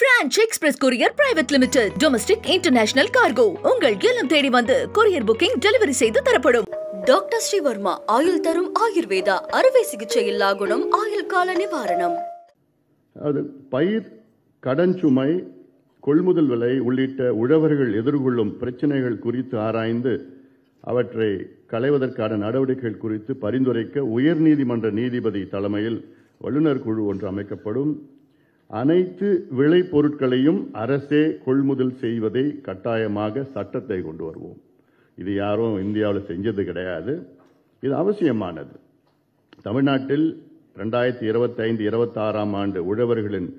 French Express Courier Private Limited. Domestic International Cargo. உங்கள் இல்லம் தேடி வந்து courier booking delivery செய்து தரப்படும். டாக்டர் ஸ்ரீவர்மா ஆயுள் தரும் ஆயுர்வேதா அறுவை சிகிச்சை இல்லா குணம் ஆயுள் கால நிவாரணம். அது பயிர் கடன் சுமை கொள்முதல் விலை உள்ளிட்ட உழவர்கள் எதிர்கொள்ளும் பிரச்சனைகள் குறித்து ஆராய்ந்து அவற்றை களைவதற்கான நடவடிக்கைகள் குறித்து பரிந்துரைக்க உயர்நீதிமன்ற நீதிபதி தலைமையில் வல்லுநர் குழு ஒன்று அமைக்கப்படும். அனைத்து விளை பொருட்களையும் அரசே கொள்முதல் செய்வதை கட்டாயமாக சட்டத்தை கொண்டு வருவோம். இது யாரும் இந்தியாவில் செஞ்சது கிடையாது. இது அவசியமானது. தமிழ்நாட்டில் 2025-26 ஆண்டு உழவர்களின்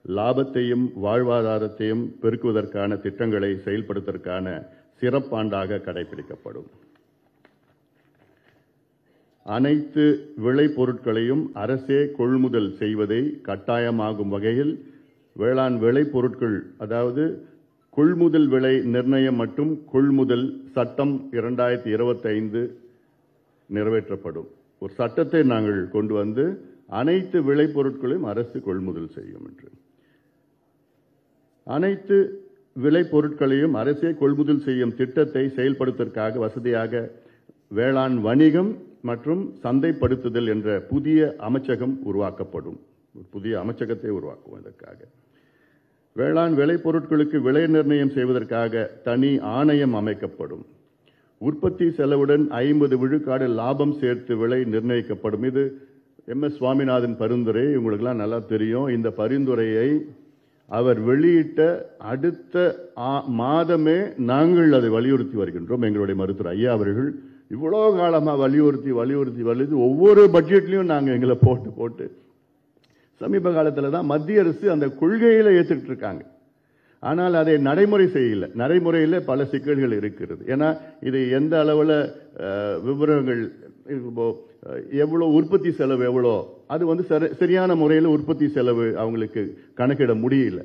லாபத்தையும் வாழ்வாதாரத்தையும் பெருக்குவதற்கான திட்டங்களை செயல்படுத்துவதற்கான சிறப்பாண்டாக கடைபிடிக்கப்படும். அனைத்து விளை பொருட்களையும் அரசே கொள்முதல் செய்வதை கட்டாயமாகும் வகையில் வேளாண் விளை பொருட்கள், அதாவது கொள்முதல் விலை நிர்ணயம் மற்றும் கொள்முதல் சட்டம் 2025 நிறைவேற்றப்படும். ஒரு சட்டத்தை நாங்கள் கொண்டு வந்து அனைத்து விளை பொருட்களையும் அரசு கொள்முதல் செய்யும் என்று. அனைத்து விளை பொருட்களையும் அரசே கொள்முதல் செய்யும் திட்டத்தை செயல்படுத்துவதற்காக வசதியாக வேளாண் வணிகம் மற்றும் சந்தைப்படுத்துதல் என்ற புதிய அமைச்சகம் உருவாக்கப்படும். புதிய அமைச்சகத்தை உருவாக்குவோம். இதற்காக வேளாண் விளைபொருட்களுக்கு விலை நிர்ணயம் செய்வதற்காக தனி ஆணையம் அமைக்கப்படும். உற்பத்தி செலவுடன் 50 விழுக்காடு லாபம் சேர்த்து விலை நிர்ணயிக்கப்படும். இது MS சுவாமிநாதன் பரிந்துரை. உங்களுக்கெல்லாம் நல்லா தெரியும். இந்த பரிந்துரையை அவர் வெளியிட்ட அடுத்த மாதமே நாங்கள் அதை வலியுறுத்தி வருகின்றோம். எங்களுடைய மருத்துவர் ஐயா அவர்கள் இவ்வளோ காலமாக வலியுறுத்தி ஒவ்வொரு பட்ஜெட்லையும் நாங்கள் எங்களை போட்டு சமீப காலத்தில் தான் மத்திய அரசு அந்த கொள்கையில் ஏற்றுக்கிட்டு இருக்காங்க. ஆனால் அதை நடைமுறை செய்யல. நடைமுறையில் பல சிக்கல்கள் இருக்கிறது. ஏன்னா இது எந்த அளவில் விவரங்கள் எவ்வளோ உற்பத்தி செலவு எவ்வளோ அது வந்து சரியான முறையில் உற்பத்தி செலவு அவங்களுக்கு கணக்கிட முடியல.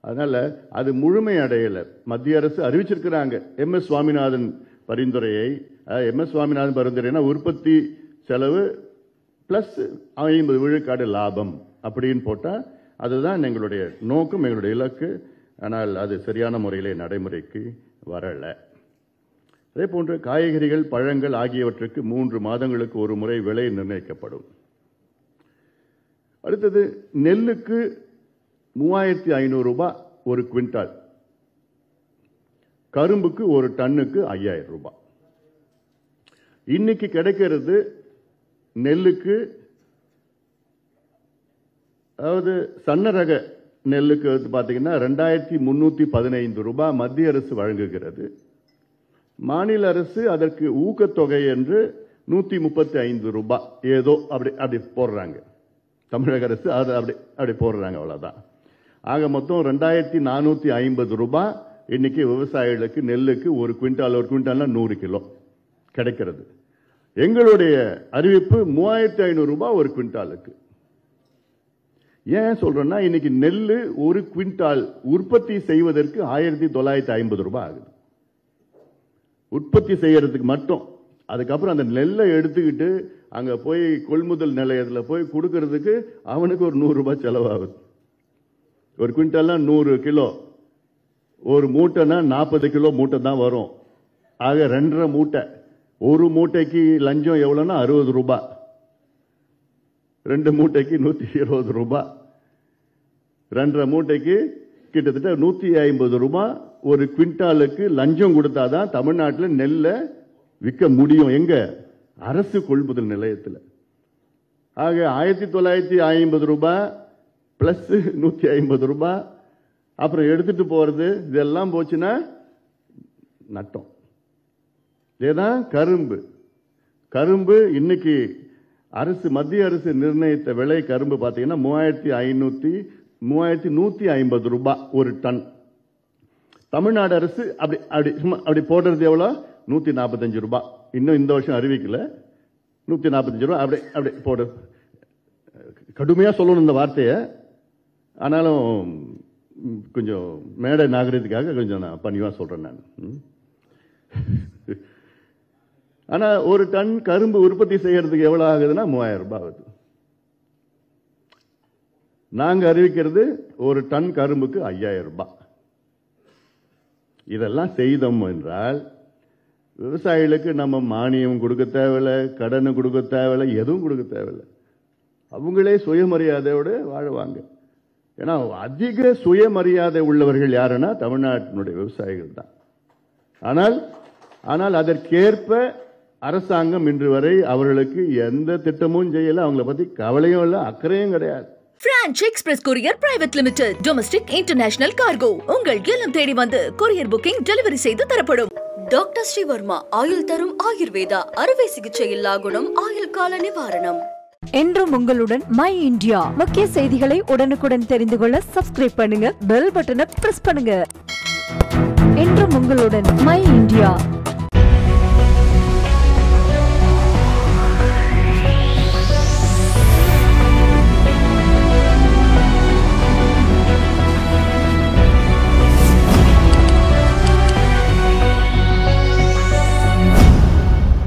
அதனால அது முழுமை அடையலை. மத்திய அரசு அறிவிச்சிருக்கிறாங்க MS சுவாமிநாதன் பரிந்துரையை. MS சுவாமிநாதன் பரிந்துரைனா உற்பத்தி செலவு பிளஸ் 50 விழுக்காடு லாபம் அப்படின்னு போட்டால் அதுதான் எங்களுடைய நோக்கம், எங்களுடைய இலக்கு. ஆனால் அது சரியான முறையிலே நடைமுறைக்கு வரலை. அதே போன்று காய்கறிகள், பழங்கள் ஆகியவற்றுக்கு 3 மாதங்களுக்கு ஒரு முறை விலை நிர்ணயிக்கப்படும். அடுத்தது நெல்லுக்கு 3500 ரூபாய் ஒரு குவிண்டால், கரும்புக்கு ஒரு டன்னுக்கு 5000 ரூபாய். இன்னைக்கு கிடைக்கிறது நெல்லுக்கு, அதாவது சன்ன ரக நெல்லுக்கு பார்த்தீங்கன்னா 2315 ரூபாய் மத்திய அரசு வழங்குகிறது. மாநில அரசு அதற்கு ஊக்கத்தொகை என்று 135 ரூபாய் ஏதோ அப்படி போடுறாங்க. தமிழக அரசு அது அப்படி போடுறாங்க. அவ்வளவுதான். ஆக மொத்தம் 2450 ரூபாய் இன்னைக்கு விவசாயிகளுக்கு நெல்லுக்கு ஒரு குவிண்டால்னா 100 கிலோ கிடைக்கிறது. எங்களுடைய அறிவிப்பு 3500 ரூபாய் ஒரு குவிண்டாலுக்கு. ஏன் சொல்றேன்னா இன்னைக்கு நெல் ஒரு குவிண்டால் உற்பத்தி செய்வதற்கு 1950 ரூபாய் ஆகுது. உற்பத்தி செய்யறதுக்கு மட்டும். அதுக்கப்புறம் அந்த நெல்லை எடுத்துக்கிட்டு அங்க போய் கொள்முதல் நிலையத்தில் போய் கொடுக்கறதுக்கு அவனுக்கு ஒரு 100 ரூபாய் செலவாகுது. ஒரு குவிண்டால்னா 100 கிலோ, ஒரு மூட்டைனா 40 கிலோ மூட்டை தான் வரும். ஆக 2.5 மூட்டை. ஒரு மூட்டைக்கு லஞ்சம் எவ்வளவுனா 60 ரூபாய், 2 மூட்டைக்கு 120 ரூபாய், 2.5 மூட்டைக்கு கிட்டத்தட்ட 150 ரூபாய் ஒரு குவிண்டாலுக்கு லஞ்சம் கொடுத்தாதான் தமிழ்நாட்டில் நெல்லை விற்க முடியும். எங்க? அரசு கொள்முதல் நிலையத்தில். ஆக 1950 ரூபாய் பிளஸ் 150 ரூபாய், அப்புறம் எடுத்துட்டு போறது, இதெல்லாம் போச்சுன்னா நட்டம். இதுதான் கரும்பு. கரும்பு இன்னைக்கு அரசு, மத்திய அரசு நிர்ணயித்த விலை கரும்பு பார்த்தீங்கன்னா 3150 ரூபாய் ஒரு டன். தமிழ்நாடு அரசு அப்படி போடுறது எவ்வளோ? 145 ரூபாய். இன்னும் இந்த வருஷம் அறிவிக்கல. 145 ரூபாய் அப்படி போடு. கடுமையா சொல்லணும் இந்த வார்த்தையை. ஆனாலும் கொஞ்சம் மேடை நாகரிகத்துக்காக கொஞ்சம் நான் பணிவா சொல்றேன் நான். ஆனா ஒரு டன் கரும்பு உற்பத்தி செய்யறதுக்கு எவ்வளவு ஆகுதுன்னா 3000 ரூபாய் ஆகுது. நாங்க அறிவிக்கிறது ஒரு டன் கரும்புக்கு 5000 ரூபாய். இதெல்லாம் செய்தோம் என்றால் விவசாயிகளுக்கு நம்ம மானியம் கொடுக்க தேவையில்லை, கடனை கொடுக்க தேவையில்லை, எதுவும் கொடுக்க தேவையில்லை. அவங்களே சுயமரியாதையோடு வாழ்வாங்க. ஏன்னா அதிக சுயமரியாதை உள்ளவர்கள் யாருன்னா தமிழ்நாட்டினுடைய விவசாயிகள் தான். ஆனால் அதற்கேற்ப அரசாங்கம் இன்று வரை அவர்களுக்கு எந்த திட்டமும் செய்யல, அவங்கள பத்தி கவலையும் இல்லை, அக்கறையும் கிடையாது. Branch express courier private limited domestic international cargo உங்கள் இல்லம் தேடி வந்து கொரியர் புக்கிங் டெலிவரி செய்து தரப்படும். டாக்டர் ஸ்ரீவர்மா ஆயுள் தரும் ஆயுர்வேதா அறுவை சிகிச்சை இல்லா குணம் ஆயுள் கால நிவாரணம். என்றும் உங்களுடன் மை இந்தியா. முக்கிய செய்திகளை உடனுக்குடன் தெரிந்து கொள்ள சப்ஸ்கிரைப் பண்ணுங்க, பெல் பட்டனை பிரஸ் பண்ணுங்க. என்றும் உங்களுடன் மை இந்தியா.